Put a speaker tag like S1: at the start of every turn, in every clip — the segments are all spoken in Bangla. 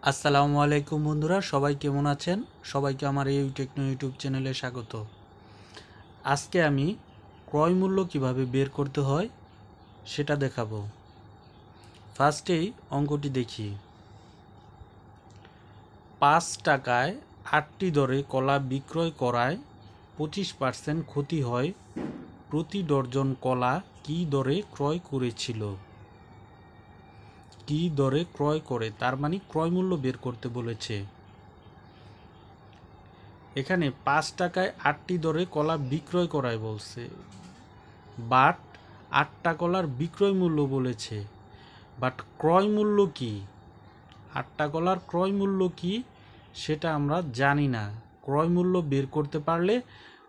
S1: আসসালামু আলাইকুম বন্ধুরা, সবাই কেমন আছেন? সবাইকে আমার এই টেকনো ইউটিউব চ্যানেলে স্বাগত। আজকে আমি ক্রয় মূল্য কিভাবে বের করতে হয় সেটা দেখাবো। ফার্স্টেই অঙ্কটি দেখি। 5 টাকায় 8টি দরে কলা বিক্রয় করায় 25% ক্ষতি হয়। প্রতি ডর্জন কলা কী দরে ক্রয় করেছিল? কী দরে ক্রয় করে, তার মানে ক্রয় মূল্য বের করতে বলেছে। এখানে 5 টাকায় 8টি দরে কলা বিক্রয় করায় বলছে, বাট 8টা কলার বিক্রয় মূল্য বলেছে, বাট ক্রয় মূল্য কি? 8টা কলার ক্রয় মূল্য কি সেটা আমরা জানি না। ক্রয় মূল্য বের করতে পারলে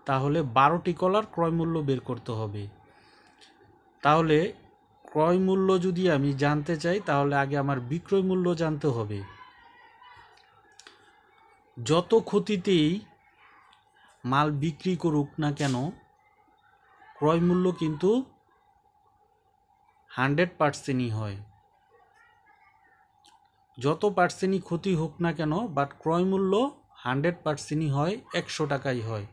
S1: তাহলে 12টি কলার ক্রয় মূল্য বের করতে হবে। তাহলে ক্রয় মূল্য যদি আমি জানতে চাই তাহলে আগে আমার বিক্রয় মূল্য জানতে হবে। যত ক্ষতিতেই মাল বিক্রি করুক না কেন, ক্রয় মূল্য কিন্তু 100%ই হয়। যত পার্সেন্টই ক্ষতি হোক না কেন, বাট ক্রয় মূল্য 100%ই হয়, 100 টাকাই হয়।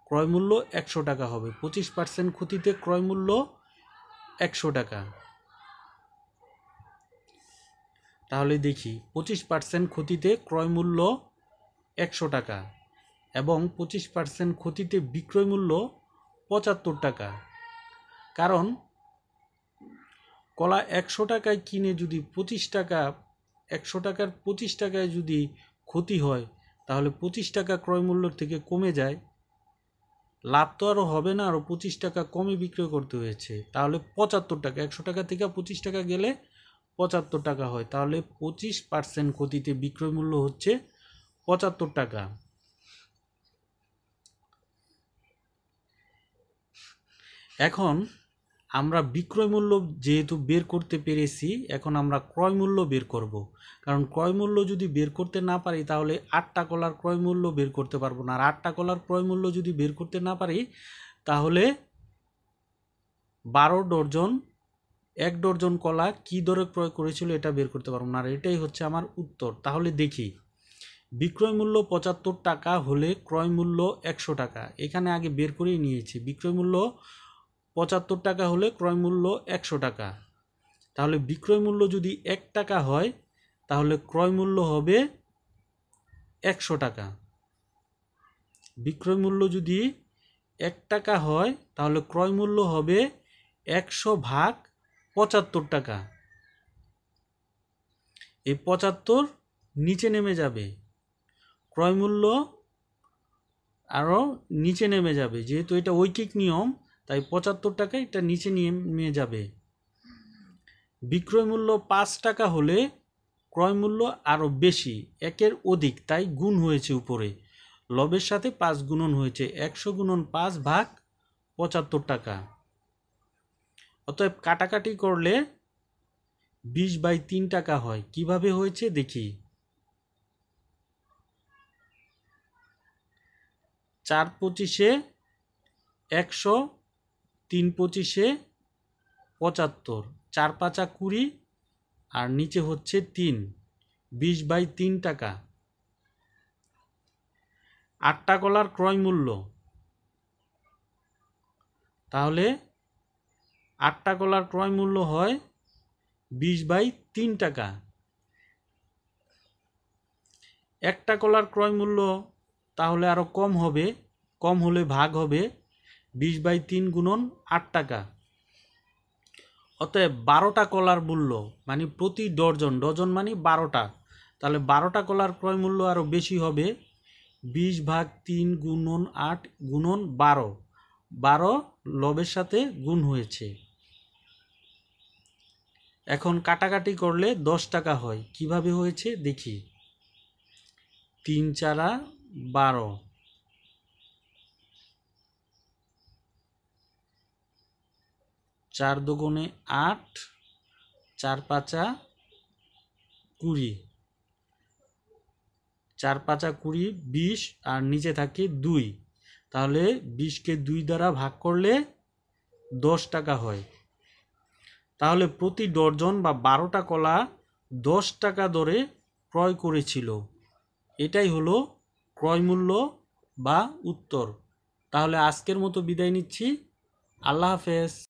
S1: ক্রয় মূল্য 100 টাকা হবে। 25% ক্ষতিতে ক্রয় মূল্য 100 টাকা। তাহলে দেখি, 25% ক্ষতিতে ক্রয় মূল্য 100 টাকা এবং 25% ক্ষতিতে বিক্রয় মূল্য 75 টাকা। কারণ কলা 100 টাকায় কিনে যদি 25 টাকা, 100 টাকার 25 টাকায় যদি ক্ষতি হয় তাহলে 25 টাকা ক্রয় মূল্য থেকে কমে যায়। লাভ তো আরও হবে না, আরও 25 টাকা কমে বিক্রয় করতে হয়েছে। তাহলে 75 টাকা, 100 টাকা থেকে 25 টাকা গেলে 75 টাকা হয়। তাহলে 25% ক্ষতিতে বিক্রয় মূল্য হচ্ছে 75 টাকা। এখন আমরা বিক্রয় মূল্য যেহেতু বের করতে পেরেছি, এখন আমরা ক্রয় মূল্য বের করব। কারণ ক্রয় মূল্য যদি বের করতে না পারি তাহলে 8টা কলার ক্রয় মূল্য বের করতে পারবো না। আর 8টা কলার ক্রয় মূল্য যদি বের করতে না পারি তাহলে 12 ডর্জন, 1 ডর্জন কলা কী দরে ক্রয় করেছিল এটা বের করতে পারবো না। আর এটাই হচ্ছে আমার উত্তর। তাহলে দেখি, বিক্রয় মূল্য 75 টাকা হলে ক্রয় মূল্য 100 টাকা। এখানে আগে বের করেই নিয়েছি। বিক্রয় মূল্য 75 টাকা হলে ক্রয় মূল্য 100 টাকা। তাহলে বিক্রয় মূল্য যদি 1 টাকা হয় তাহলে ক্রয় মূল্য হবে 100 টাকা। বিক্রয় মূল্য যদি 1 টাকা হয় তাহলে ক্রয় মূল্য হবে 100 ভাগ 75 টাকা। এই 75 নিচে নেমে যাবে, ক্রয় মূল্য আরও নিচে নেমে যাবে। যেহেতু এটা ঐকিক নিয়ম তাই 75 টাকা এটা নিচে নেমে যাবে। বিক্রয় মূল্য 5 টাকা হলে ক্রয় মূল্য আরও বেশি, 1-এর অধিক, তাই গুণ হয়েছে উপরে, লবের সাথে 5 গুণন হয়েছে, 100 গুণন 5 ভাগ 75 টাকা। অতএব কাটাকাটি করলে 20/3 টাকা হয়। কিভাবে হয়েছে দেখি। 4 25-এ 100, 3 25-এ 75, 4 5 20 আর নিচে হচ্ছে 3, 20/3 টাকা। 8টা কলার ক্রয় মূল্য, তাহলে 8টা কলার ক্রয় মূল্য হয় 20/3 টাকা। 1টা কলার ক্রয় মূল্য তাহলে আরও কম হবে, কম হলে ভাগ হবে 20/3 গুণন 8 টাকা। অতএব 12টা কলার মূল্য মানে প্রতি ডজন, ডজন মানে 12টা, তাহলে 12টা কলার ক্রয় মূল্য আরও বেশি হবে, 20/3 গুণন 8 গুণন 12, 12 লবের সাথে গুণ হয়েছে। এখন কাটাকাটি করলে 10 টাকা হয়। কিভাবে হয়েছে দেখি। 3 4 12, 4 দুগুণে 8, 4 5 20, 4 5 20, 20 আর নিচে থাকে 2। তাহলে 20-কে 2 দ্বারা ভাগ করলে 10 টাকা হয়। তাহলে প্রতি ডর্জন বা 12টা কলা 10 টাকা দরে ক্রয় করেছিল। এটাই হলো ক্রয় মূল্য বা উত্তর। তাহলে আজকের মতো বিদায় নিচ্ছি। আল্লাহ হাফেজ।